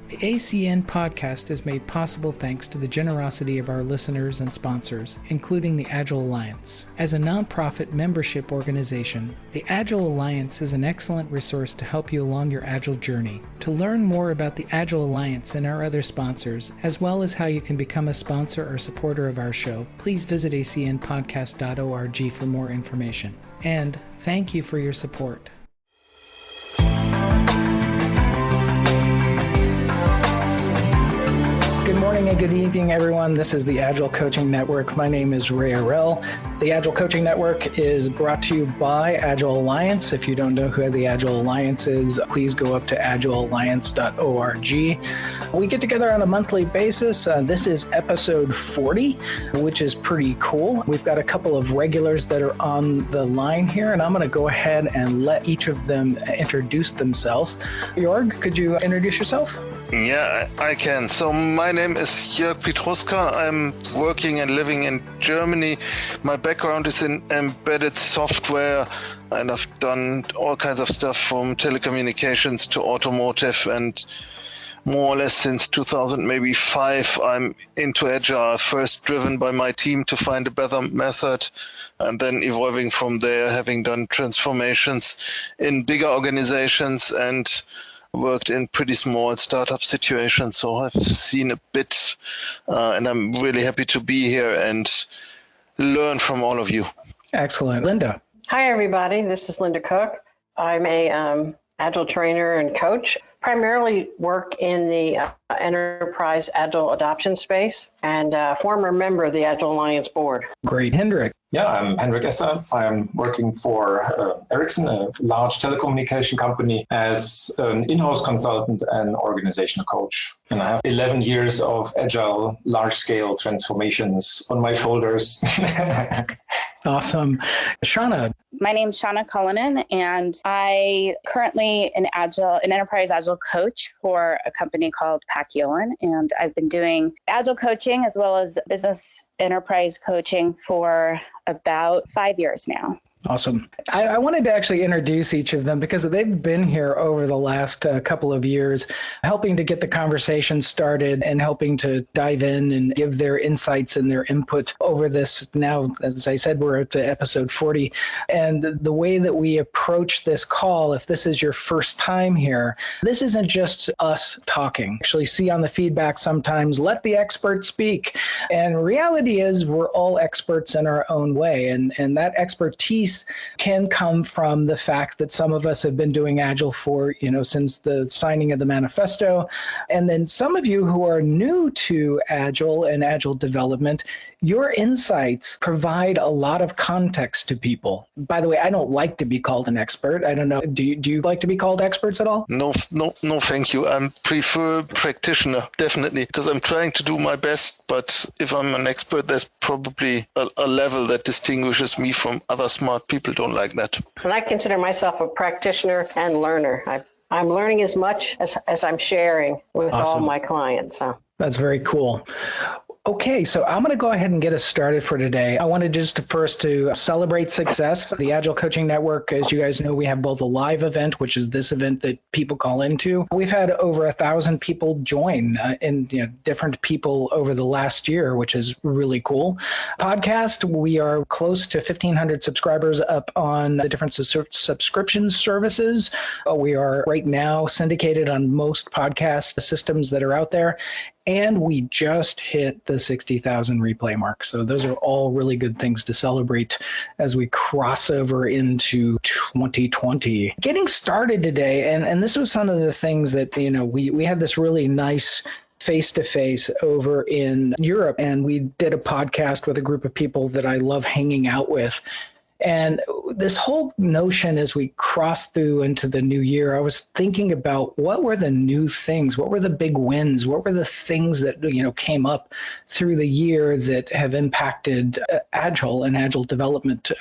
The ACN podcast is made possible thanks to the generosity of our listeners and sponsors, including the Agile Alliance. As a nonprofit membership organization, the Agile Alliance is an excellent resource to help you along your Agile journey. To learn more about the Agile Alliance and our other sponsors, as well as how you can become a sponsor or supporter of our show, please visit acnpodcast.org for more information. And thank you for your support. Good morning and good evening, everyone. This is the Agile Coaching Network. My name is Ray Arell. The Agile Coaching Network is brought to you by Agile Alliance. If you don't know who the Agile Alliance is, please go up to agilealliance.org. We get together on a monthly basis. This is episode 40, which is pretty cool. We've got a couple of regulars that are on the line here, and I'm going to go ahead and let each of them introduce themselves. Jorg, could you introduce yourself? Yeah, I can. So my name is Jörg Pietruska. I'm working and living in Germany. My background is in embedded software, and I've done all kinds of stuff from telecommunications to automotive, and more or less since 2005, I'm into Agile, first driven by my team to find a better method, and then evolving from there, having done transformations in bigger organizations and worked in pretty small startup situations. So I've seen a bit, and I'm really happy to be here and learn from all of you. Excellent. Linda. Hi, everybody. This is Linda Cook. I'm a Agile trainer and coach. Primarily work in the enterprise Agile adoption space, and former member of the Agile Alliance board. Great. Hendrik. Yeah, I'm Hendrik Esser. I'm working for Ericsson, a large telecommunication company, as an in-house consultant and organizational coach. And I have 11 years of Agile large-scale transformations on my shoulders. Awesome. Shauna. My name is Shauna Cullinan, and I currently an enterprise Agile coach for a company called Paciolan, and I've been doing Agile coaching as well as business enterprise coaching for about 5 years now. Awesome. I wanted to actually introduce each of them because they've been here over the last couple of years, helping to get the conversation started and helping to dive in and give their insights and their input over this. Now, as I said, we're at episode 40. And the way that we approach this call, if this is your first time here, this isn't just us talking. Actually see on the feedback sometimes, let the expert speak. And reality is we're all experts in our own way. And that expertise can come from the fact that some of us have been doing Agile for, since the signing of the manifesto. And then some of you who are new to Agile and Agile development, your insights provide a lot of context to people. By the way, I don't like to be called an expert. I don't know. Do you like to be called experts at all? No, thank you. I prefer practitioner, definitely, because I'm trying to do my best. But if I'm an expert, there's probably a level that distinguishes me from other smart people. Don't like that. And I consider myself a practitioner and learner. I'm learning as much as I'm sharing with all my clients. So. That's very cool. Okay, so I'm going to go ahead and get us started for today. I wanted just first to celebrate success. The Agile Coaching Network, as you guys know, we have both a live event, which is this event that people call into. We've had over 1,000 people join different people over the last year, which is really cool. Podcast, we are close to 1,500 subscribers up on the different subscription services. We are right now syndicated on most podcast systems that are out there. And we just hit the 60,000 replay mark. So those are all really good things to celebrate as we cross over into 2020. Getting started today, and this was some of the things that, we had this really nice face-to-face over in Europe, and we did a podcast with a group of people that I love hanging out with. And this whole notion as we cross through into the new year, I was thinking about what were the new things? What were the big wins? What were the things that, came up through the year that have impacted Agile and Agile development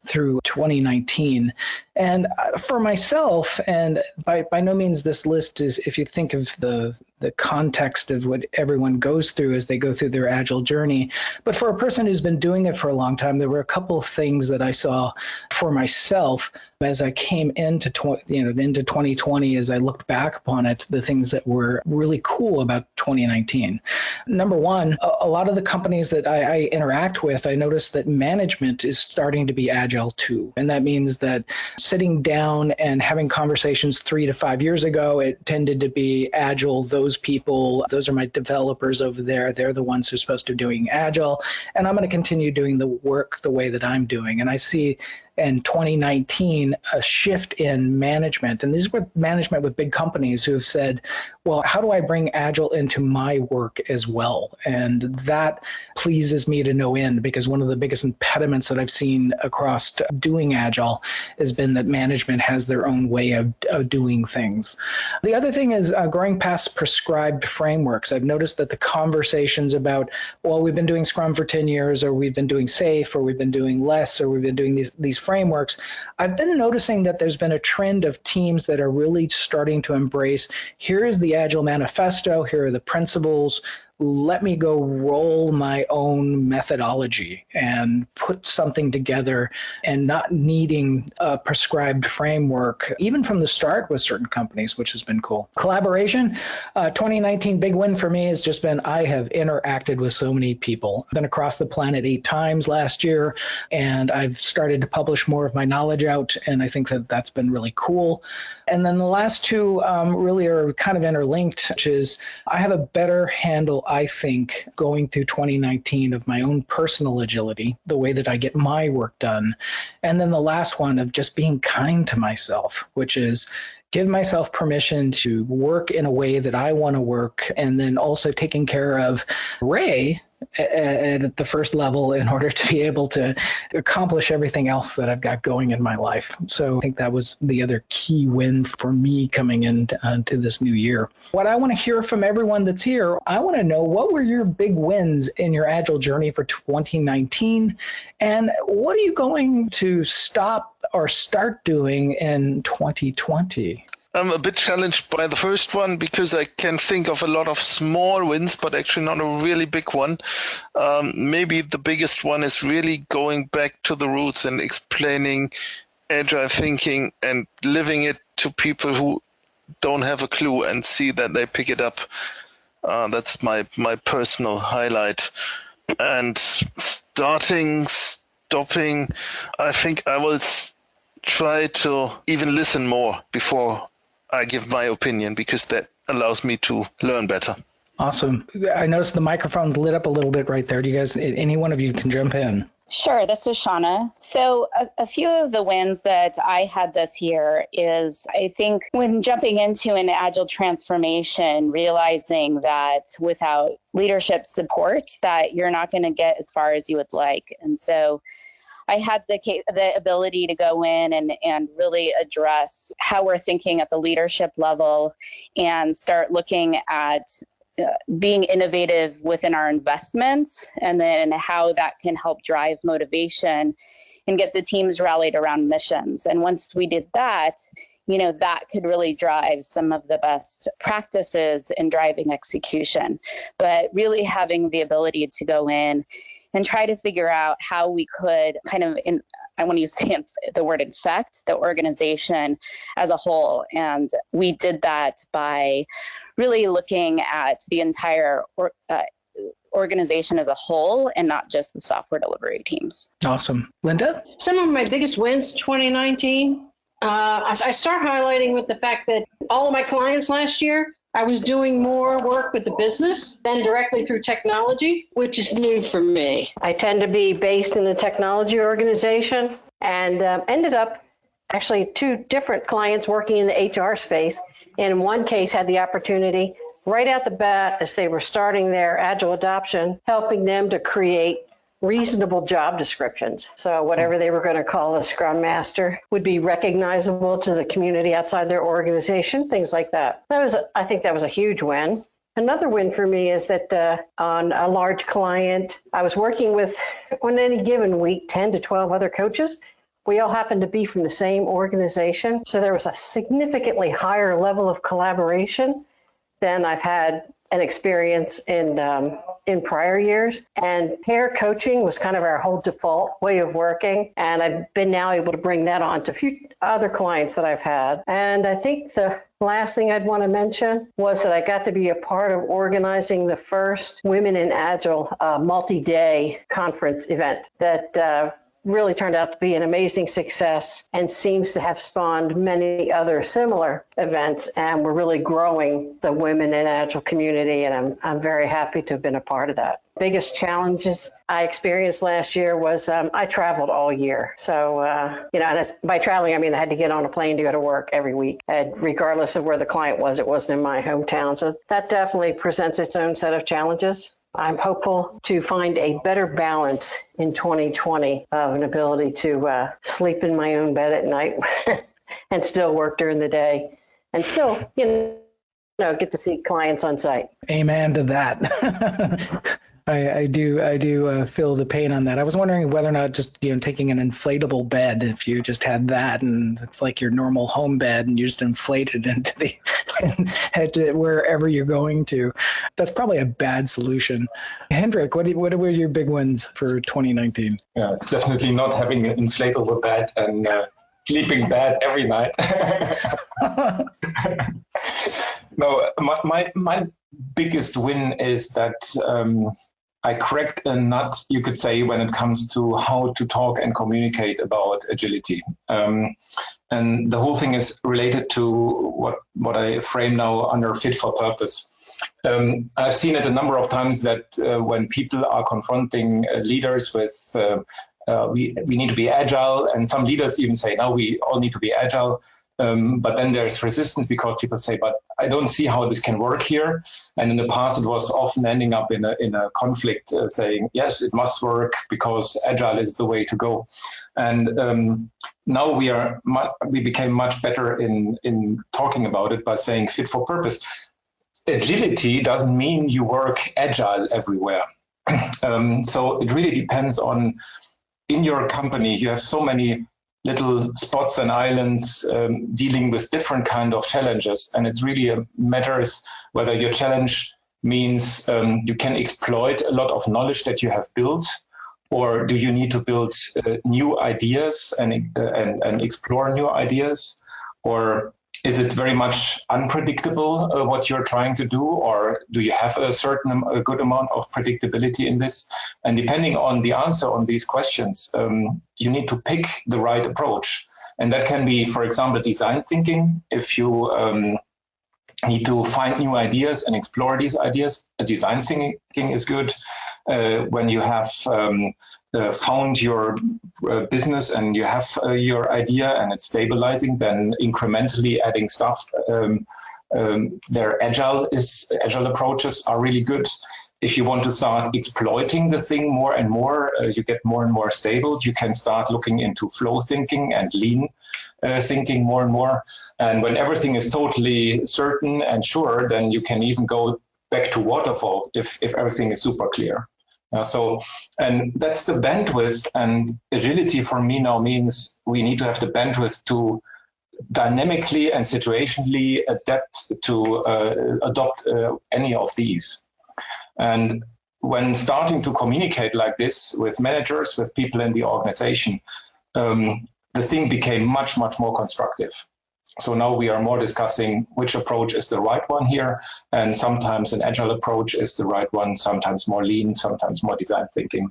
through 2019? And for myself, and by no means this list is, if you think of the context of what everyone goes through as they go through their Agile journey, but for a person who's been doing it for a long time, there were a couple of things that I saw for myself as I came into 2020, as I looked back upon it, the things that were really cool about 2019. Number one, a lot of the companies that I interact with, I noticed that management is starting to be agile too. And that means that sitting down and having conversations 3 to 5 years ago, it tended to be agile. Those people, those are my developers over there. They're the ones who are supposed to be doing agile. And I'm going to continue doing the work the way that I'm doing. And I see in 2019 a shift in management. And these were management with big companies who have said, well, how do I bring Agile into my work as well? And that pleases me to no end, because one of the biggest impediments that I've seen across doing Agile has been that management has their own way of doing things. The other thing is growing past prescribed frameworks. I've noticed that the conversations about, well, we've been doing Scrum for 10 years, or we've been doing SAFe, or we've been doing less, or we've been doing these frameworks. I've been noticing that there's been a trend of teams that are really starting to embrace, here is the Agile Manifesto, here are the principles, let me go roll my own methodology and put something together, and not needing a prescribed framework, even from the start with certain companies, which has been cool. Collaboration, 2019 big win for me has just been, I have interacted with so many people. I've been across the planet 8 times last year, and I've started to publish more of my knowledge out, and I think that that's been really cool. And then the last two really are kind of interlinked, which is I have a better handle, I think, going through 2019 of my own personal agility, the way that I get my work done. And then the last one of just being kind to myself, which is give myself permission to work in a way that I want to work, and then also taking care of Ray at the first level in order to be able to accomplish everything else that I've got going in my life. So I think that was the other key win for me coming into this new year. What I want to hear from everyone that's here, I want to know, what were your big wins in your Agile journey for 2019? And what are you going to stop or start doing in 2020? I'm a bit challenged by the first one because I can think of a lot of small wins, but actually not a really big one. Maybe the biggest one is really going back to the roots and explaining agile thinking and living it to people who don't have a clue and see that they pick it up. That's my personal highlight. And stopping, I think I will try to even listen more before I give my opinion, because that allows me to learn better. Awesome. I noticed the microphone's lit up a little bit right there. Do you guys, any one of you can jump in? Sure, this is Shauna. So a few of the wins that I had this year is, I think, when jumping into an Agile transformation, realizing that without leadership support, that you're not going to get as far as you would like. And so I had the ability to go in and really address how we're thinking at the leadership level and start looking at being innovative within our investments, and then how that can help drive motivation and get the teams rallied around missions. And once we did that, that could really drive some of the best practices in driving execution. But really having the ability to go in and try to figure out how we could kind of, I want to use the word infect the organization as a whole. And we did that by really looking at the entire organization as a whole and not just the software delivery teams. Awesome. Linda? Some of my biggest wins 2019, I start highlighting with the fact that all of my clients last year, I was doing more work with the business than directly through technology, which is new for me. I tend to be based in the technology organization, and ended up actually 2 different clients working in the HR space. In one case, had the opportunity right out the bat, as they were starting their Agile adoption, helping them to create reasonable job descriptions. So whatever they were going to call a Scrum Master would be recognizable to the community outside their organization, things like that. I think that was a huge win. Another win for me is that on a large client, I was working with, on any given week, 10 to 12 other coaches. We all happened to be from the same organization. So there was a significantly higher level of collaboration than I've had and experience in prior years. And pair coaching was kind of our whole default way of working. And I've been now able to bring that on to a few other clients that I've had. And I think the last thing I'd want to mention was that I got to be a part of organizing the first Women in Agile multi-day conference event that really turned out to be an amazing success and seems to have spawned many other similar events. And we're really growing the Women in Agile community. And I'm very happy to have been a part of that. Biggest challenges I experienced last year was I traveled all year. So, and by traveling, I mean, I had to get on a plane to go to work every week. And regardless of where the client was, it wasn't in my hometown. So that definitely presents its own set of challenges. I'm hopeful to find a better balance in 2020 of an ability to sleep in my own bed at night and still work during the day and still, get to see clients on site. Amen to that. I do feel the pain on that. I was wondering whether or not just taking an inflatable bed, if you just had that and it's like your normal home bed and you just inflate it into the head to wherever you're going to. That's probably a bad solution. Hendrik, what were your big ones for 2019? Yeah, it's definitely not having an inflatable bed and sleeping bad every night. No, my biggest win is that I cracked a nut, you could say, when it comes to how to talk and communicate about agility. And the whole thing is related to what I frame now under fit for purpose. I've seen it a number of times that when people are confronting leaders with we need to be agile, and some leaders even say, no, we all need to be agile. But then there's resistance because people say, but I don't see how this can work here. And in the past, it was often ending up in a conflict saying, yes, it must work because agile is the way to go. And now we became much better in talking about it by saying fit for purpose. Agility doesn't mean you work agile everywhere. So it really depends on, in your company, you have so many little spots and islands dealing with different kind of challenges. And it really matters whether your challenge means you can exploit a lot of knowledge that you have built, or do you need to build new ideas and explore new ideas, or is it very much unpredictable what you're trying to do, or do you have a good amount of predictability in this? And depending on the answer on these questions, you need to pick the right approach. And that can be, for example, design thinking. If you need to find new ideas and explore these ideas, design thinking is good. When you have found your business and you have your idea and it's stabilizing, then incrementally adding stuff. Their agile approaches are really good. If you want to start exploiting the thing more and more, you get more and more stable. You can start looking into flow thinking and lean thinking more and more. And when everything is totally certain and sure, then you can even go back to waterfall if everything is super clear. And that's the bandwidth, and agility for me now means we need to have the bandwidth to dynamically and situationally adapt to adopt any of these. And when starting to communicate like this with managers, with people in the organization, the thing became much, much more constructive. So now we are more discussing which approach is the right one here. And sometimes an agile approach is the right one, sometimes more lean, sometimes more design thinking.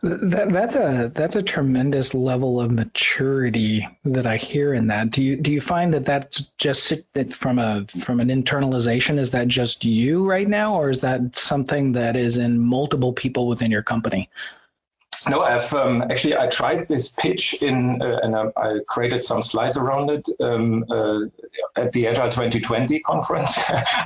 That's a tremendous level of maturity that I hear in that. Do you find that that's just from an internalization? Is that just you right now, or is that something that is in multiple people within your company? No, I've I tried this pitch and I created some slides around it at the Agile 2020 conference.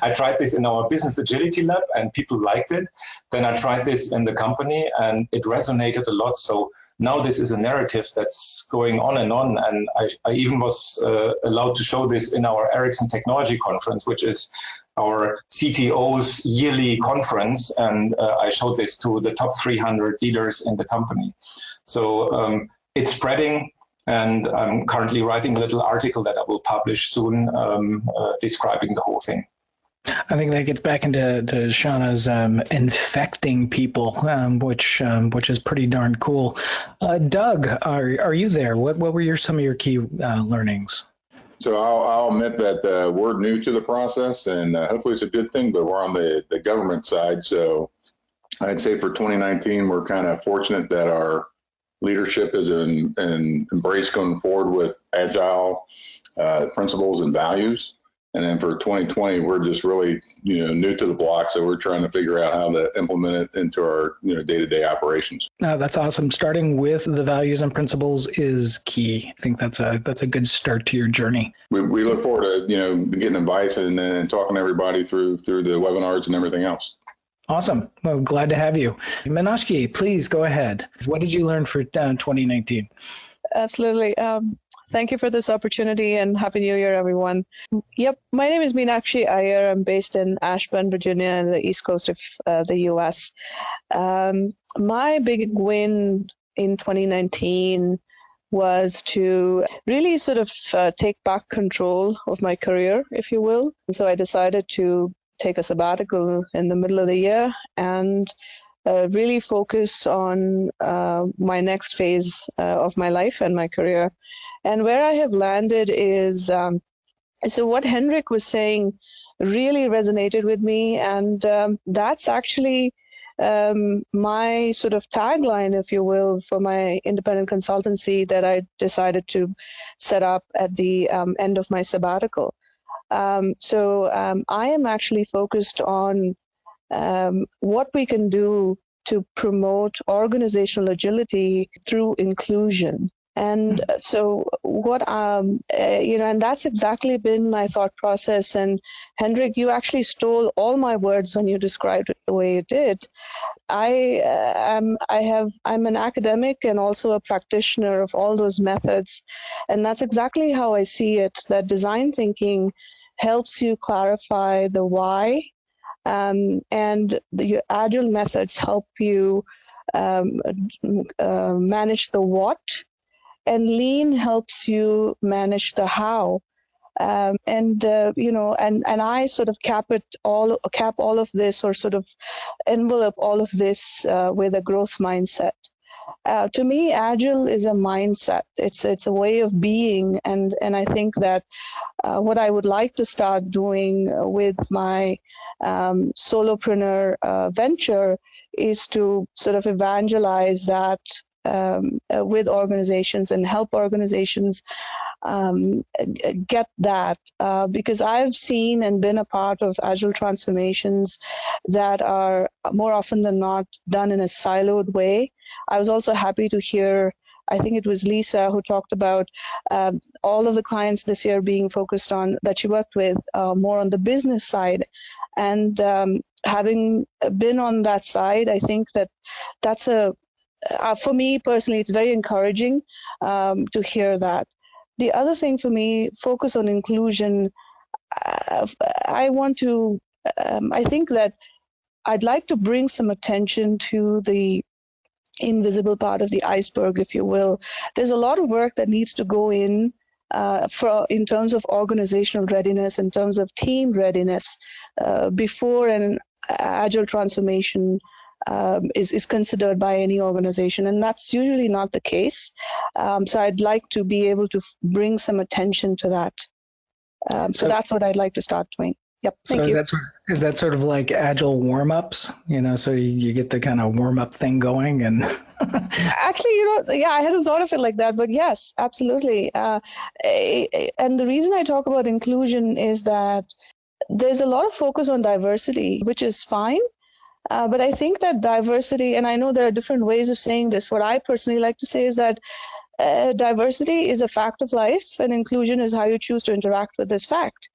I tried this in our business agility lab and people liked it. Then I tried this in the company and it resonated a lot. So now this is a narrative that's going on. And I even was allowed to show this in our Ericsson Technology Conference, which is our CTO's yearly conference, and I showed this to the top 300 leaders in the company. So it's spreading, and I'm currently writing a little article that I will publish soon describing the whole thing. I think that gets back into Shauna's infecting people, which is pretty darn cool. Doug, are you there? What were some of your key learnings? So I'll admit that we're new to the process, and hopefully it's a good thing, but we're on the government side. So I'd say for 2019, we're kind of fortunate that our leadership is embraced going forward with Agile principles and values. And then for 2020, we're just really, new to the block. So we're trying to figure out how to implement it into our, day-to-day operations. That's awesome. Starting with the values and principles is key. I think that's a good start to your journey. We look forward to, getting advice and talking to everybody through the webinars and everything else. Awesome. Well, glad to have you. Minoshki, please go ahead. What did you learn for 2019? Absolutely. Thank you for this opportunity and Happy New Year, everyone. Yep, my name is Meenakshi Iyer. I'm based in Ashburn, Virginia, in the East Coast of the U.S. My big win in 2019 was to really sort of take back control of my career, if you will. And so I decided to take a sabbatical in the middle of the year and really focus on my next phase of my life and my career. And where I have landed is, so what Henrik was saying really resonated with me. And that's actually my sort of tagline, if you will, for my independent consultancy that I decided to set up at the end of my sabbatical. So I am actually focused on what we can do to promote organizational agility through inclusion. And so and that's exactly been my thought process. And Henrik, you actually stole all my words when you described it the way you did. I'm an academic and also a practitioner of all those methods. And that's exactly how I see it, that design thinking helps you clarify the why, and the Agile methods help you manage the what, and Lean helps you manage the how. And I sort of cap all of this, or sort of envelope all of this with a growth mindset. To me, Agile is a mindset. It's a way of being, and I think that what I would like to start doing with my solopreneur venture is to sort of evangelize that with organizations and help organizations get that, because I've seen and been a part of Agile transformations that are more often than not done in a siloed way. I was also happy to hear, I think it was Lisa who talked about all of the clients this year being focused on, that she worked with, more on the business side. And having been on that side, I think that's for me personally, it's very encouraging to hear that. The other thing for me, focus on inclusion. I think that I'd like to bring some attention to the invisible part of the iceberg, if you will. There's a lot of work that needs to go in terms of organizational readiness, in terms of team readiness, before an Agile transformation is considered by any organization, and that's usually not the case. So I'd like to be able to bring some attention to that. So that's what I'd like to start doing. Yep. Thank you. Is that sort of like Agile warm-ups? So you get the kind of warm-up thing going, and actually, I hadn't thought of it like that, but yes, absolutely. And the reason I talk about inclusion is that there's a lot of focus on diversity, which is fine. But I think that diversity, and I know there are different ways of saying this, what I personally like to say is that diversity is a fact of life, and inclusion is how you choose to interact with this fact.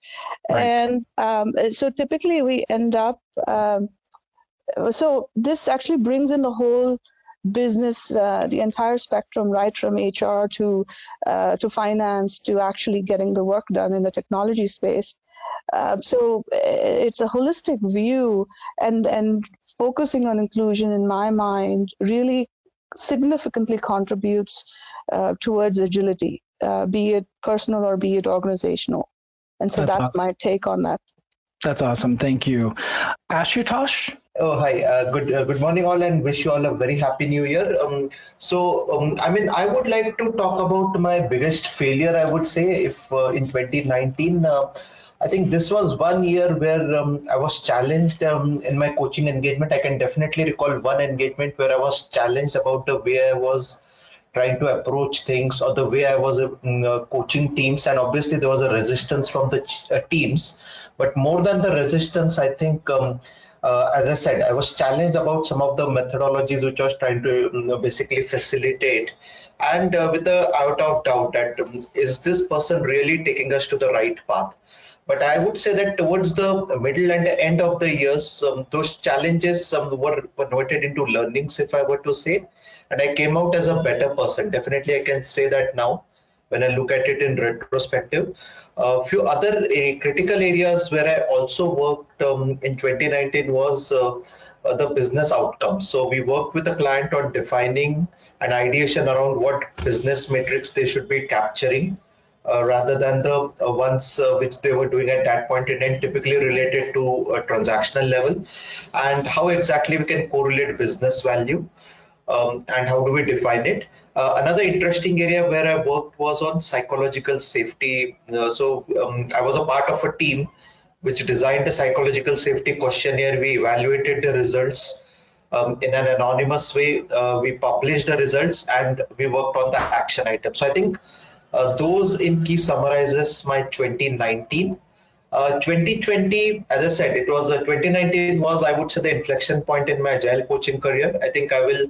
Right. And so typically we end up, so this actually brings in the whole business, the entire spectrum, right from HR to finance, to actually getting the work done in the technology space. So it's a holistic view, and focusing on inclusion, in my mind, really significantly contributes towards agility, be it personal or be it organizational. And so that's my take on that. That's awesome. Thank you. Ashutosh? Oh, hi. Good morning, all, and wish you all a very happy new year. I would like to talk about my biggest failure, I would say, if in 2019. I think this was one year where I was challenged in my coaching engagement. I can definitely recall one engagement where I was challenged about the way I was trying to approach things or the way I was coaching teams. And obviously, there was a resistance from the teams. But more than the resistance, I think, as I said, I was challenged about some of the methodologies which I was trying to basically facilitate. And with the out of doubt that is this person really taking us to the right path? But I would say that towards the middle and end of the years, those challenges were converted into learnings, if I were to say. And I came out as a better person. Definitely, I can say that now when I look at it in retrospective. A few other critical areas where I also worked in 2019 was the business outcomes. So we worked with a client on defining an ideation around what business metrics they should be capturing. Rather than the ones which they were doing at that point in time, typically related to a transactional level, and how exactly we can correlate business value and how do we define it. Another interesting area where I worked was on psychological safety. I was a part of a team which designed a psychological safety questionnaire. We evaluated the results in an anonymous way. We published the results and we worked on the action items. So I think those in key summarizes my 2019. 2020, as I said, 2019 was, I would say, the inflection point in my Agile coaching career. I think I will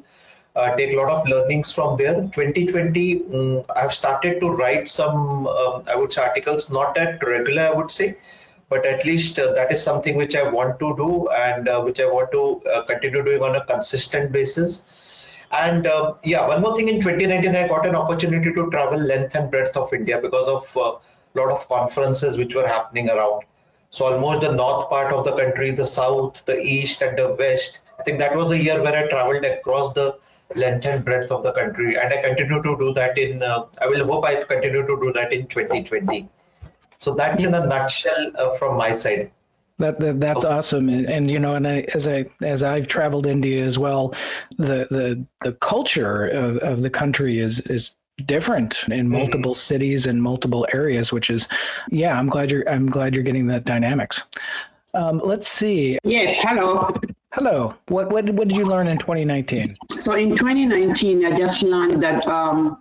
take a lot of learnings from there. 2020, I've started to write some, I would say, articles, not that regular, I would say, but at least that is something which I want to do and which I want to continue doing on a consistent basis. And one more thing, in 2019, I got an opportunity to travel length and breadth of India because of a lot of conferences which were happening around. So almost the north part of the country, the south, the east, and the west. I think that was a year where I traveled across the length and breadth of the country. And I continue to do that I continue to do that in 2020. So that's in a nutshell from my side. That's awesome, and as I've traveled India as well, the culture of the country is different in multiple cities and multiple areas, which is, I'm glad you're getting that dynamics. Let's see. Yes, hello. Hello. What did you learn in 2019? So in 2019, I just learned that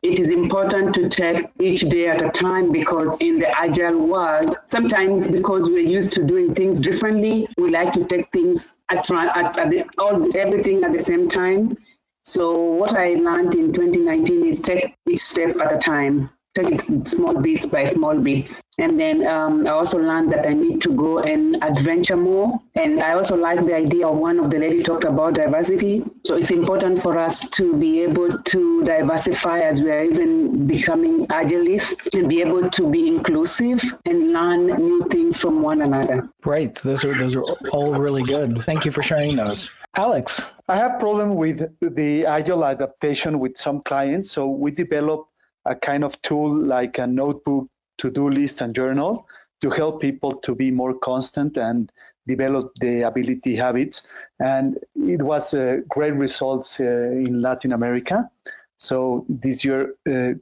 it is important to take each day at a time, because in the Agile world, sometimes because we're used to doing things differently, we like to take things everything at the same time. So what I learned in 2019 is take each step at a time. Take it small bits by small bits. And then I also learned that I need to go and adventure more. And I also like the idea of one of the lady talked about diversity. So it's important for us to be able to diversify as we are even becoming agilists, and be able to be inclusive and learn new things from one another. Right. Those are all really good. Thank you for sharing those. Alex. I have problem with the Agile adaptation with some clients. So we develop a kind of tool like a notebook, to-do list, and journal to help people to be more constant and develop the ability habits. And it was great results in Latin America. So this year,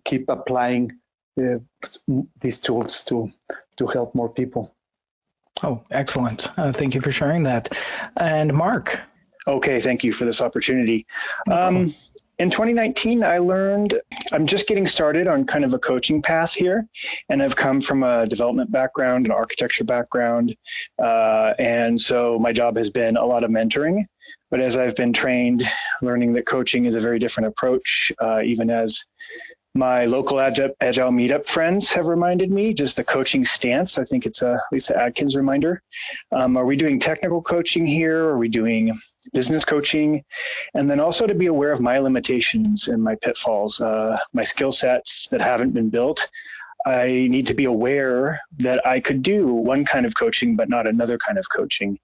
keep applying these tools to help more people. Oh, excellent. Thank you for sharing that. And Mark. Okay, thank you for this opportunity. In 2019, I learned I'm just getting started on kind of a coaching path here, and I've come from a development background, an architecture background, and so my job has been a lot of mentoring. But as I've been trained, learning that coaching is a very different approach, even as my local Agile meetup friends have reminded me, just the coaching stance. I think it's a Lisa Adkins reminder. Are we doing technical coaching here? Are we doing business coaching? And then also to be aware of my limitations and my pitfalls, my skill sets that haven't been built. I need to be aware that I could do one kind of coaching, but not another kind of coaching.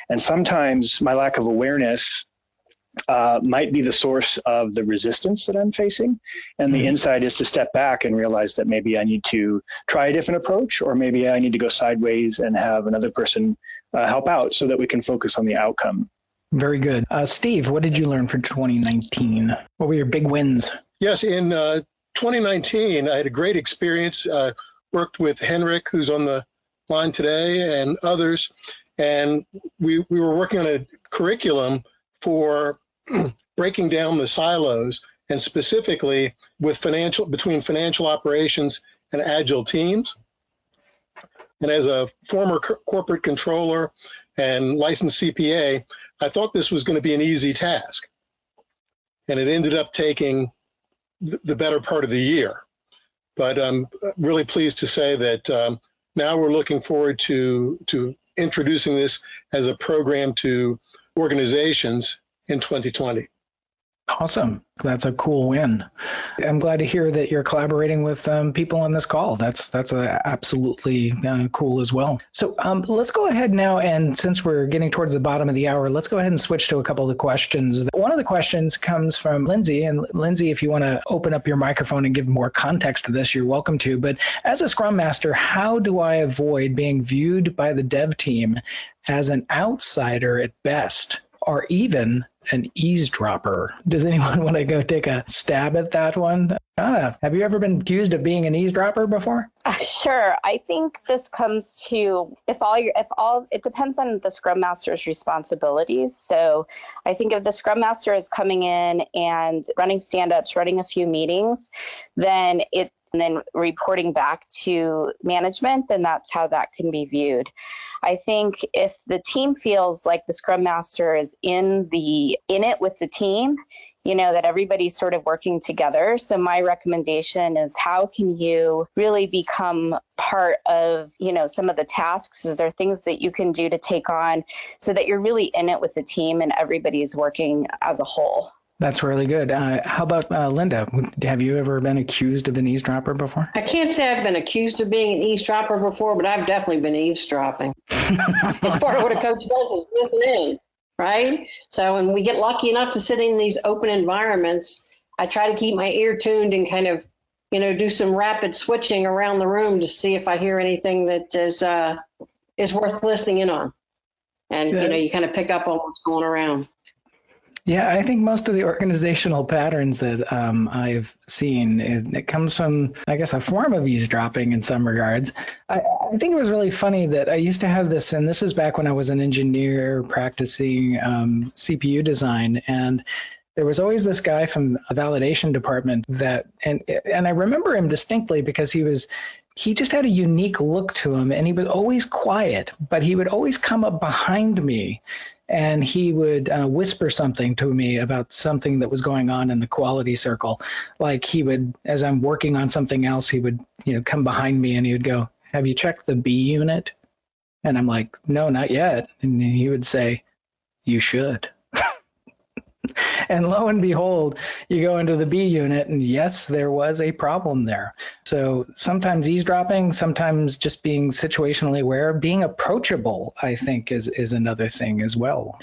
And sometimes my lack of awareness might be the source of the resistance that I'm facing. And the insight is to step back and realize that maybe I need to try a different approach, or maybe I need to go sideways and have another person help out so that we can focus on the outcome. Very good. Steve, what did you learn for 2019? What were your big wins? Yes, in 2019, I had a great experience. Worked with Henrik, who's on the line today, and others, and we were working on a curriculum for breaking down the silos, and specifically with between financial operations and Agile teams. And as a former corporate controller and licensed CPA, I thought this was going to be an easy task. And it ended up taking the better part of the year. But I'm really pleased to say that now we're looking forward to introducing this as a program to organizations in 2020. Awesome. That's a cool win. I'm glad to hear that you're collaborating with people on this call. That's absolutely cool as well. So let's go ahead now, and since we're getting towards the bottom of the hour, let's go ahead and switch to a couple of the questions. One of the questions comes from Lindsay, and Lindsay, if you want to open up your microphone and give more context to this, you're welcome to. But as a Scrum Master, how do I avoid being viewed by the dev team as an outsider at best, or even an eavesdropper? Does anyone want to go take a stab at that one? Have you ever been accused of being an eavesdropper before? Sure. I think this comes to it depends on the Scrum Master's responsibilities. So I think if the Scrum Master is coming in and running stand-ups, running a few meetings, then reporting back to management, then that's how that can be viewed. I think if the team feels like the Scrum Master is in it with the team, that everybody's sort of working together. So my recommendation is, how can you really become part of, some of the tasks? Is there things that you can do to take on so that you're really in it with the team and everybody's working as a whole? That's really good. How about Linda? Have you ever been accused of an eavesdropper before? I can't say I've been accused of being an eavesdropper before, but I've definitely been eavesdropping. It's part of what a coach does, is listen in, right? So when we get lucky enough to sit in these open environments, I try to keep my ear tuned and kind of, do some rapid switching around the room to see if I hear anything that is worth listening in on. And, you kind of pick up on what's going around. Yeah, I think most of the organizational patterns that I've seen, it comes from, I guess, a form of eavesdropping in some regards. I think it was really funny that I used to have this, and this is back when I was an engineer practicing CPU design, and there was always this guy from the validation department and I remember him distinctly because he just had a unique look to him, and he was always quiet, but he would always come up behind me and he would whisper something to me about something that was going on in the quality circle. Like he would, as I'm working on something else, he would, come behind me and he would go, "Have you checked the B unit?" And I'm like, "No, not yet." And he would say, "You should." And lo and behold, you go into the B unit, and yes, there was a problem there. So sometimes eavesdropping, sometimes just being situationally aware, being approachable, I think is another thing as well.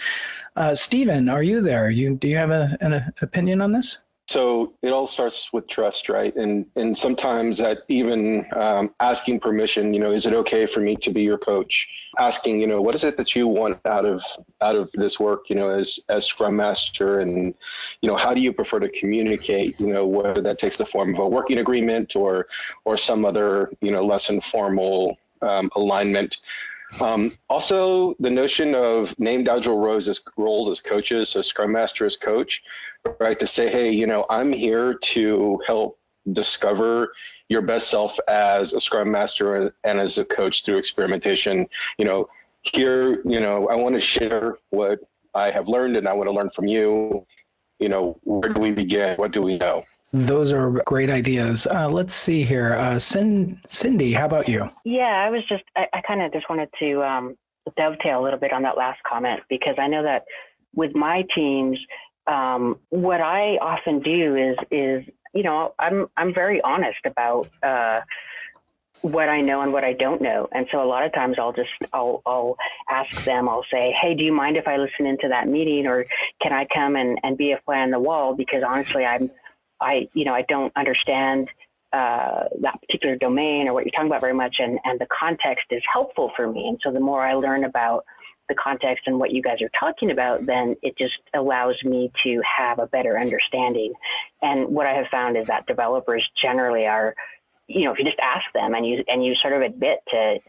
Stephen, are you there? Do you have an opinion on this? So it all starts with trust, right? And sometimes that even asking permission, is it okay for me to be your coach? Asking, what is it that you want out of this work, as Scrum Master, and how do you prefer to communicate? Whether that takes the form of a working agreement or some other less informal alignment. Also, the notion of named Agile roles as coaches, so Scrum Master as coach, right? To say, hey, I'm here to help discover your best self as a Scrum Master and as a coach through experimentation. Here, I want to share what I have learned, and I want to learn from you. Where do we begin? What do we know? Those are great ideas. Let's see here. Cindy, how about you? Yeah, I kind of just wanted to dovetail a little bit on that last comment, because I know that with my teams, what I often do is I'm very honest about what I know and what I don't know. And so a lot of times I'll ask them, I'll say, "Hey, do you mind if I listen into that meeting, or can I come and be a fly on the wall? Because honestly, I don't understand that particular domain or what you're talking about very much, and the context is helpful for me. And so the more I learn about the context and what you guys are talking about, then it just allows me to have a better understanding. And what I have found is that developers generally are, you know, if you just ask them and you sort of admit to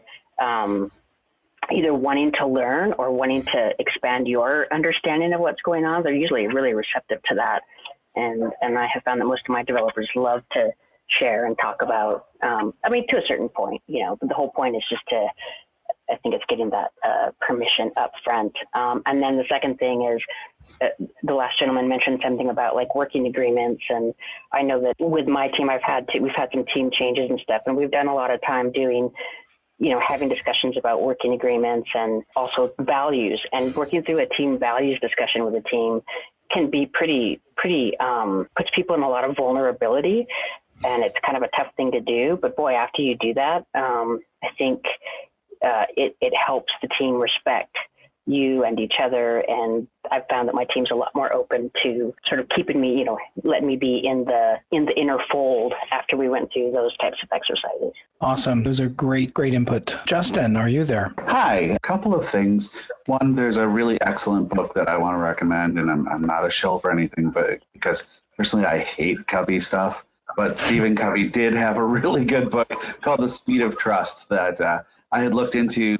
either wanting to learn or wanting to expand your understanding of what's going on, they're usually really receptive to that. And I have found that most of my developers love to share and talk about, I mean, to a certain point, you know, but the whole point is just to, I think it's getting that permission up front. And then the second thing is the last gentleman mentioned something about like working agreements. And I know that with my team, we've had some team changes and stuff, and we've done a lot of time doing, you know, having discussions about working agreements and also values, and working through a team values discussion with a team can be pretty puts people in a lot of vulnerability, and it's kind of a tough thing to do. But boy, after you do that, I think it helps the team respect you and each other. And I've found that my team's a lot more open to sort of keeping me, you know, letting me be in the inner fold after we went through those types of exercises. Awesome. Those are great input. Justin, are you there? Hi. A couple of things. One, there's a really excellent book that I want to recommend, and I'm not a shill for anything, but because personally I hate Covey stuff. But Stephen Covey did have a really good book called The Speed of Trust that I had looked into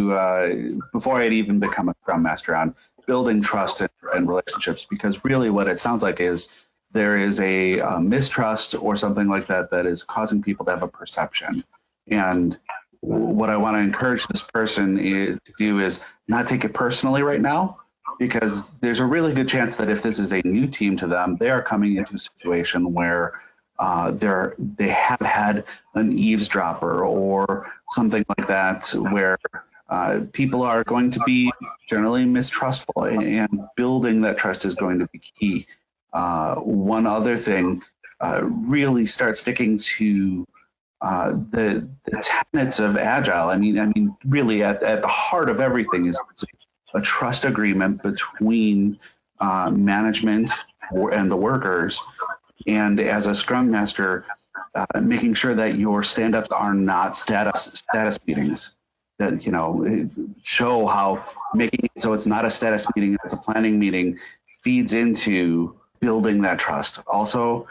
before I had even become a Scrum Master on building trust and relationships, because really what it sounds like is there is a mistrust or something like that that is causing people to have a perception. And what I want to encourage this person to do is not take it personally right now, because there's a really good chance that if this is a new team to them, they are coming into a situation where they have had an eavesdropper or something like that, where people are going to be generally mistrustful, and building that trust is going to be key. One other thing, really start sticking to the tenets of Agile. I mean, really at the heart of everything is a trust agreement between management and the workers. And as a Scrum Master, making sure that your stand-ups are not status meetings. That, you know, show how making it so it's not a status meeting, it's a planning meeting, feeds into building that trust. Also,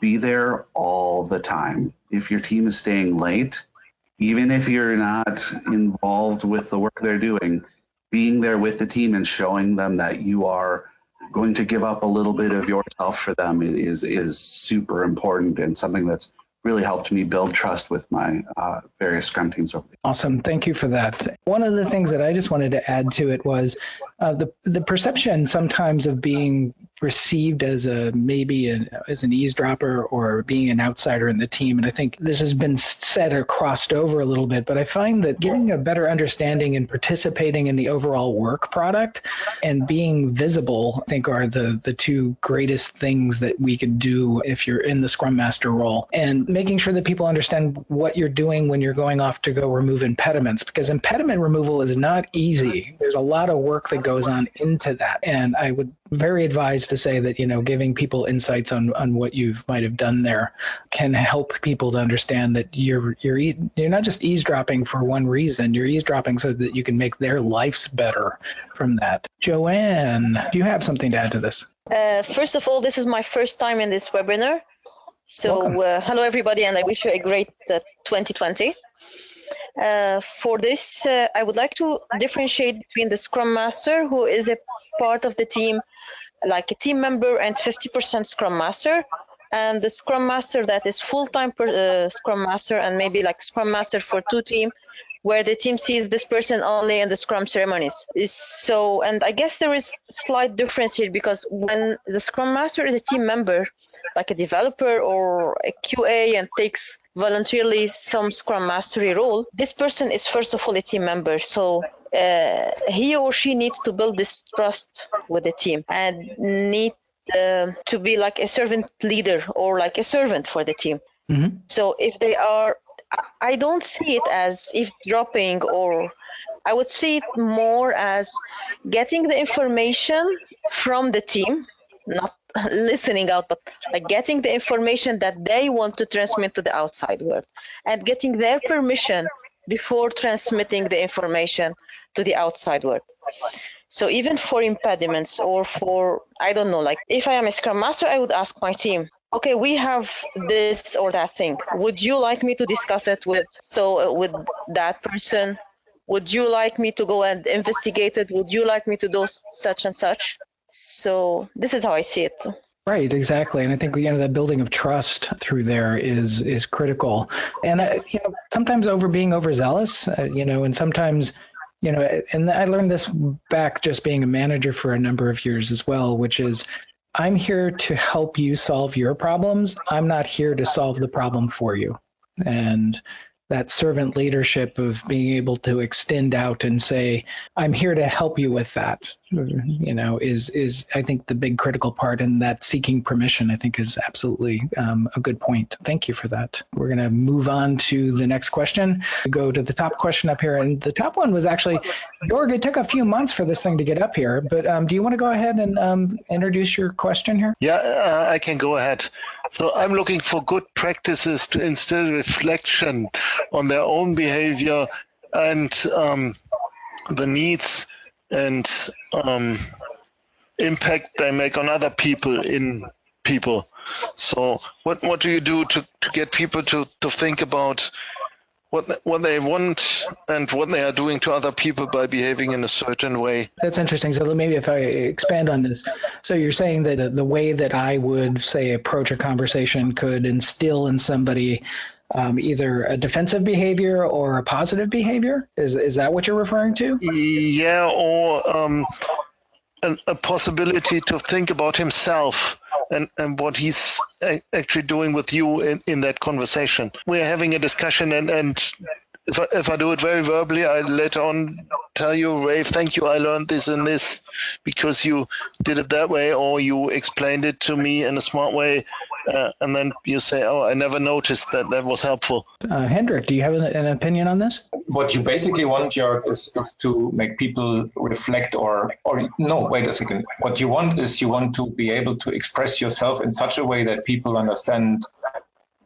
be there all the time. If your team is staying late, even if you're not involved with the work they're doing, being there with the team and showing them that you are going to give up a little bit of yourself for them is super important, and something that's really helped me build trust with my various Scrum teams over the years. Awesome. Thank you for that. One of the things that I just wanted to add to it was the perception sometimes of being received as as an eavesdropper or being an outsider in the team. And I think this has been said or crossed over a little bit, but I find that getting a better understanding and participating in the overall work product and being visible, I think, are the two greatest things that we could do if you're in the Scrum Master role. And making sure that people understand what you're doing when you're going off to go remove impediments, because impediment removal is not easy. There's a lot of work that goes on into that. And I would very advise to say that, you know, giving people insights on what you might have done there can help people to understand that you're not just eavesdropping for one reason. You're eavesdropping so that you can make their lives better from that. Joanne, do you have something to add to this? First of all, this is my first time in this webinar. So hello, everybody, and I wish you a great 2020. For this, I would like to differentiate between the Scrum Master, who is a part of the team, like a team member and 50% Scrum Master, and the Scrum Master that is full-time Scrum Master and maybe like Scrum Master for two teams, where the team sees this person only in the Scrum ceremonies. So, and I guess there is a slight difference here, because when the Scrum Master is a team member, like a developer or a QA, and takes voluntarily some Scrum Mastery role, this person is first of all a team member. So he or she needs to build this trust with the team and need to be like a servant leader or like a servant for the team. Mm-hmm. So if they are, I don't see it as eavesdropping, or I would see it more as getting the information from the team, not listening out, but like getting the information that they want to transmit to the outside world and getting their permission before transmitting the information to the outside world. So even for impediments or for, I don't know, like if I am a Scrum Master, I would ask my team, okay, we have this or that thing. Would you like me to discuss it with that person? Would you like me to go and investigate it? Would you like me to do such and such? So this is how I see it. Right, exactly. And I think, that building of trust through there is critical. And, sometimes being overzealous, and sometimes, and I learned this back just being a manager for a number of years as well, which is I'm here to help you solve your problems. I'm not here to solve the problem for you. And that servant leadership of being able to extend out and say, I'm here to help you with that, is I think the big critical part, and that seeking permission, I think, is absolutely a good point. Thank you for that. We're going to move on to the next question. Go to the top question up here. And the top one was actually, Jorg, it took a few months for this thing to get up here, but do you want to go ahead and introduce your question here? Yeah, I can go ahead. So I'm looking for good practices to instill reflection on their own behavior and the needs and impact they make on other people in people. So what do you do to get people to think about what they want and what they are doing to other people by behaving in a certain way? That's interesting. So maybe if I expand on this, so you're saying that the way that I would, say, approach a conversation could instill in somebody either a defensive behavior or a positive behavior? Is that what you're referring to? Yeah, or a possibility to think about himself and what he's actually doing with you in that conversation. We're having a discussion, and if I do it very verbally, I later on tell you, Rafe, thank you, I learned this and this because you did it that way, or you explained it to me in a smart way, and then you say, oh, I never noticed that was helpful. Hendrik, do you have an opinion on this? What you basically want, Jörg, is to make people reflect or no, wait a second. What you want is you want to be able to express yourself in such a way that people understand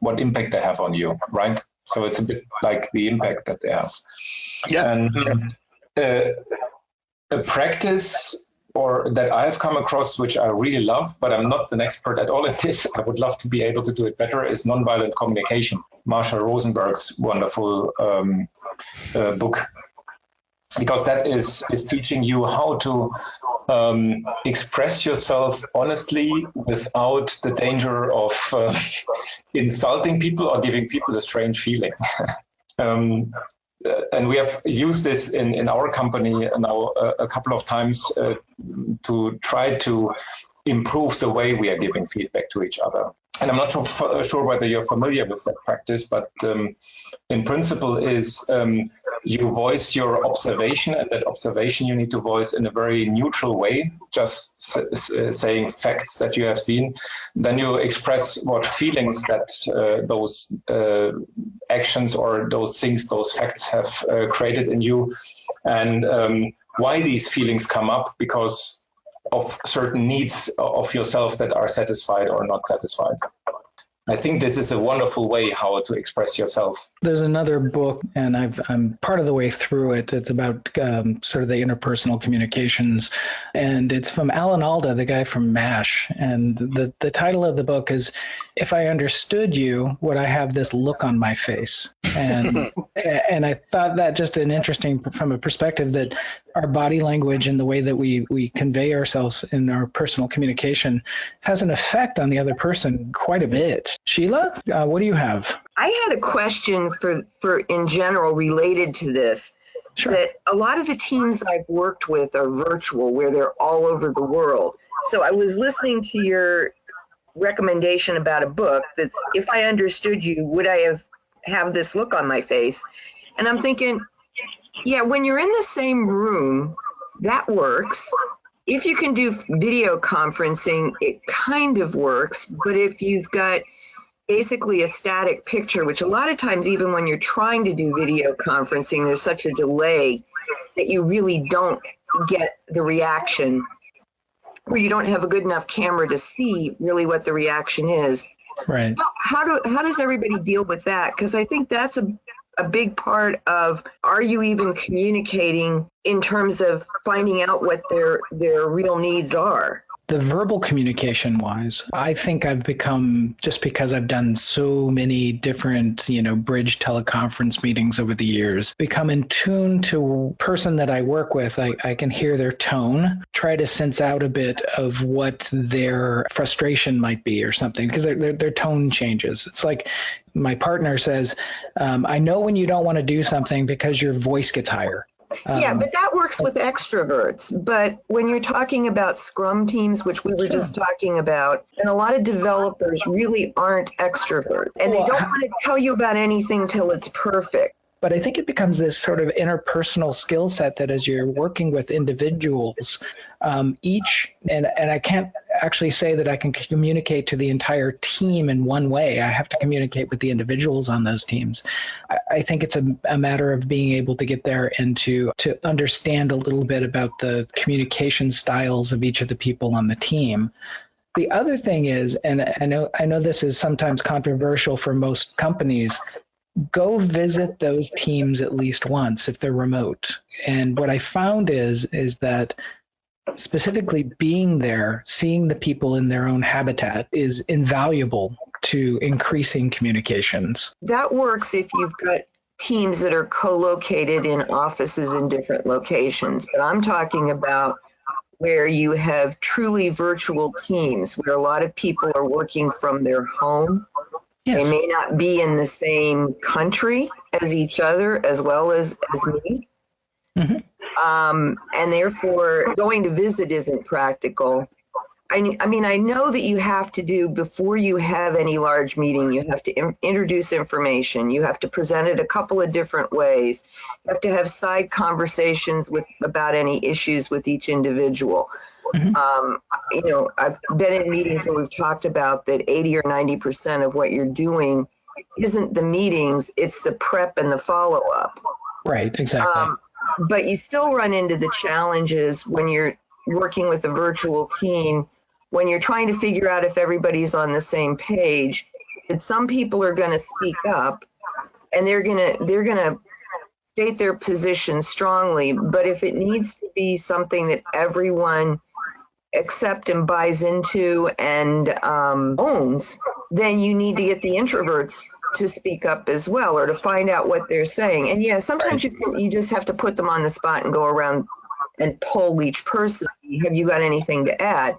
what impact they have on you, right? So it's a bit like the impact that they have. Yeah. And a practice or that I have come across, which I really love, but I'm not an expert at all at this, I would love to be able to do it better, is nonviolent communication. Marsha Rosenberg's wonderful book, because that is teaching you how to express yourself honestly without the danger of insulting people or giving people a strange feeling. And we have used this in our company now a couple of times to try to improve the way we are giving feedback to each other. And I'm not sure whether you're familiar with that practice, but in principle is you voice your observation, and that observation you need to voice in a very neutral way, just saying facts that you have seen. Then you express what feelings that those actions or those things, those facts have created in you, and why these feelings come up because of certain needs of yourself that are satisfied or not satisfied. I think this is a wonderful way how to express yourself. There's another book, and I'm part of the way through it. It's about sort of the interpersonal communications, and it's from Alan Alda, the guy from MASH. And the title of the book is, If I Understood You, Would I Have This Look on My Face? And and I thought that just an interesting, from a perspective that our body language and the way that we convey ourselves in our personal communication has an effect on the other person quite a bit. Sheila, what do you have? I had a question for in general related to this. Sure. That a lot of the teams I've worked with are virtual, where they're all over the world. So I was listening to your recommendation about a book that's, If I Understood You, Would I have this look on my face? And I'm thinking, yeah, when you're in the same room, that works. If you can do video conferencing, it kind of works. But if you've got basically a static picture, which a lot of times, even when you're trying to do video conferencing, there's such a delay that you really don't get the reaction where you don't have a good enough camera to see really what the reaction is. Right. How does everybody deal with that? Because I think that's a big part of, are you even communicating in terms of finding out what their real needs are? The verbal communication wise, I think I've become, just because I've done so many different, bridge teleconference meetings over the years, become in tune to a person that I work with. I can hear their tone, try to sense out a bit of what their frustration might be or something, because their tone changes. It's like my partner says, I know when you don't want to do something because your voice gets higher. Yeah, but that works with extroverts. But when you're talking about Scrum teams, which we were just talking about, and a lot of developers really aren't extroverts, and they don't want to tell you about anything till it's perfect. But I think it becomes this sort of interpersonal skill set that as you're working with individuals, and I can't actually say that I can communicate to the entire team in one way. I have to communicate with the individuals on those teams. I think it's a matter of being able to get there and to understand a little bit about the communication styles of each of the people on the team. The other thing is, and I know this is sometimes controversial for most companies, go visit those teams at least once if they're remote. And what I found is that specifically being there, seeing the people in their own habitat is invaluable to increasing communications. That works if you've got teams that are co-located in offices in different locations. But I'm talking about where you have truly virtual teams, where a lot of people are working from their home. Yes. They may not be in the same country as each other as well as me. Mm-hmm. And therefore, going to visit isn't practical. I mean, I know that you have to do, before you have any large meeting, you have to introduce information. You have to present it a couple of different ways. You have to have side conversations about any issues with each individual. Mm-hmm. I've been in meetings where we've talked about that 80 or 90% of what you're doing isn't the meetings, it's the prep and the follow-up. Right, exactly. But you still run into the challenges when you're working with a virtual team, when you're trying to figure out if everybody's on the same page, that some people are going to speak up and they're going to state their position strongly. But if it needs to be something that everyone accepts and buys into and owns, then you need to get the introverts to speak up as well, or to find out what they're saying. And yeah, sometimes you just have to put them on the spot and go around and poll each person. Have you got anything to add?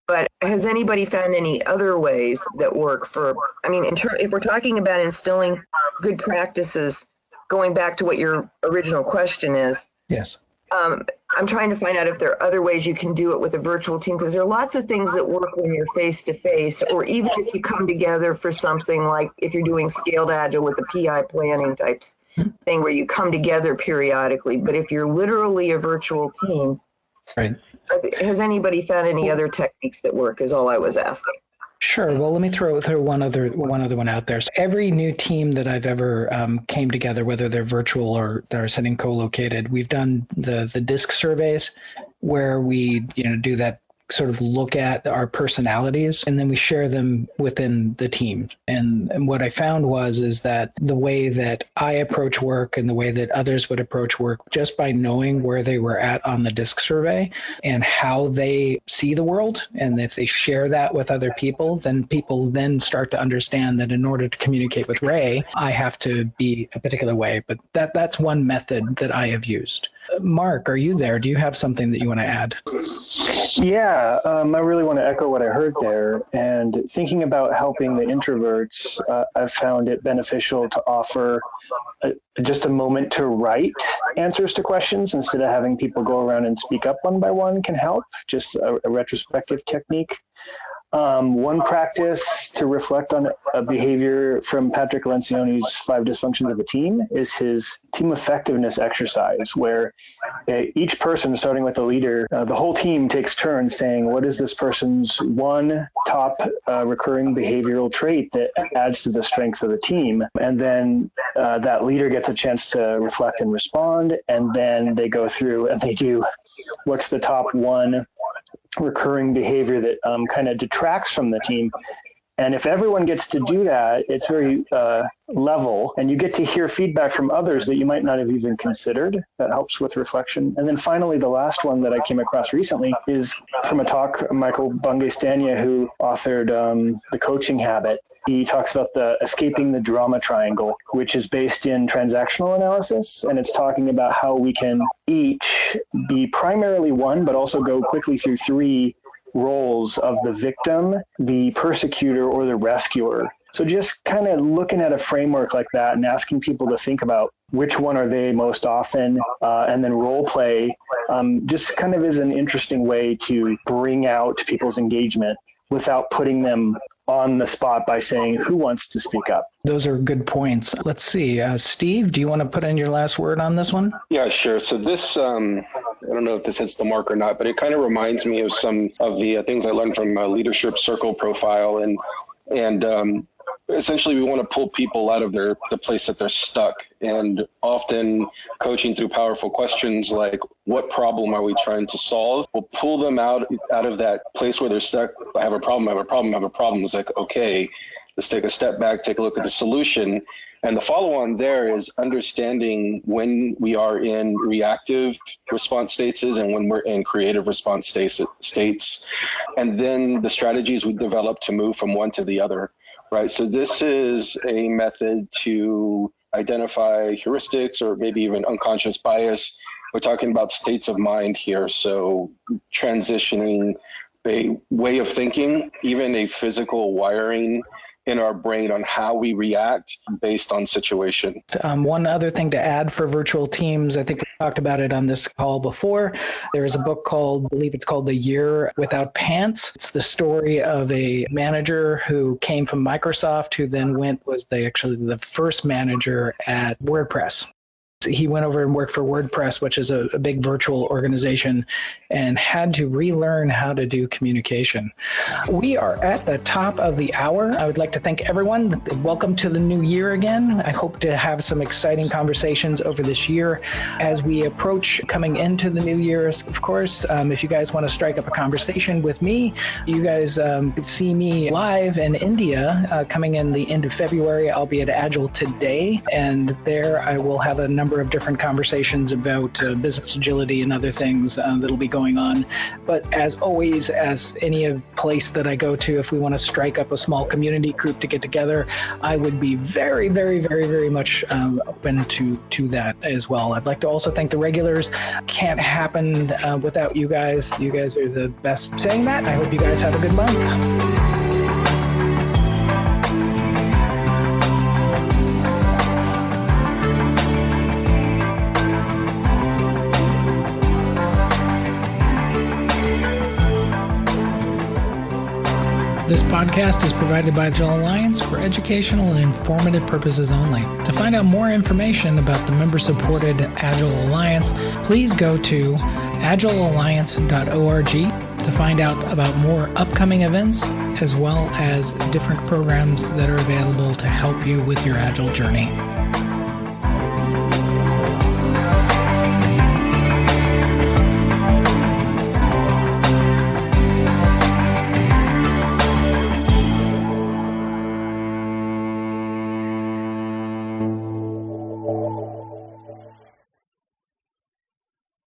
But has anybody found any other ways that work for, if we're talking about instilling good practices, going back to what your original question is. Yes. I'm trying to find out if there are other ways you can do it with a virtual team, because there are lots of things that work when you're face to face, or even if you come together for something like if you're doing scaled agile with the PI planning types thing where you come together periodically. But if you're literally a virtual team, right? Has anybody found any other techniques that work, is all I was asking. Sure. Well, let me throw one other one out there. So every new team that I've ever came together, whether they're virtual or they're sitting co-located, we've done the DISC surveys where we do that sort of look at our personalities, and then we share them within the team. And what I found is that the way that I approach work and the way that others would approach work, just by knowing where they were at on the DISC survey and how they see the world, and if they share that with other people, then people then start to understand that in order to communicate with Ray, I have to be a particular way. But that's one method that I have used. Mark, are you there? Do you have something that you want to add? Yeah, I really want to echo what I heard there. And thinking about helping the introverts, I've found it beneficial to offer just a moment to write answers to questions instead of having people go around and speak up one by one can help, just a retrospective technique. One practice to reflect on a behavior from Patrick Lencioni's 5 Dysfunctions of a Team is his team effectiveness exercise, where each person, starting with the leader, the whole team takes turns saying, what is this person's one top recurring behavioral trait that adds to the strength of the team? And then that leader gets a chance to reflect and respond, and then they go through and they do what's the top one recurring behavior that kind of detracts from the team. And if everyone gets to do that, it's very level, and you get to hear feedback from others that you might not have even considered. That helps with reflection. And then finally, the last one that I came across recently is from a talk, Michael Bungay-Stania, who authored The Coaching Habit. He talks about the escaping the drama triangle, which is based in transactional analysis. And it's talking about how we can each be primarily one, but also go quickly through three roles of the victim, the persecutor, or the rescuer. So just kind of looking at a framework like that and asking people to think about which one are they most often, and then role play just kind of is an interesting way to bring out people's engagement without putting them on the spot by saying, who wants to speak up? Those are good points. Let's see. Steve, do you want to put in your last word on this one? Yeah, sure. So this, I don't know if this hits the mark or not, but it kind of reminds me of some of the things I learned from Leadership Circle Profile. And essentially, we want to pull people out of the place that they're stuck. And often coaching through powerful questions like, what problem are we trying to solve? We'll pull them out of that place where they're stuck. I have a problem. It's like, okay, let's take a step back, take a look at the solution. And the follow-on there is understanding when we are in reactive response states and when we're in creative response states, and then the strategies we develop to move from one to the other, right? So this is a method to identify heuristics or maybe even unconscious bias. We're talking about states of mind here, so transitioning a way of thinking, even a physical wiring in our brain on how we react based on situation. One other thing to add for virtual teams, I think we talked about it on this call before. There is a book called, I believe it's called The Year Without Pants. It's the story of a manager who came from Microsoft, who then was the first manager at WordPress. He went over and worked for WordPress, which is a big virtual organization, and had to relearn how to do communication. We are at the top of the hour. I would like to thank everyone. Welcome to the new year again. I hope to have some exciting conversations over this year as we approach coming into the new year. Of course, if you guys want to strike up a conversation with me, you guys could see me live in India coming in the end of February. I'll be at Agile Today, and there I will have a number of different conversations about business agility and other things that'll be going on. But as always, as any place that I go to, if we want to strike up a small community group to get together, I would be very, very, very, very much open to that as well. I'd like to also thank the regulars. Can't happen without you guys. You guys are the best. Saying that, I hope you guys have a good month. This podcast is provided by Agile Alliance for educational and informative purposes only. To find out more information about the member-supported Agile Alliance, please go to agilealliance.org to find out about more upcoming events, as well as different programs that are available to help you with your Agile journey.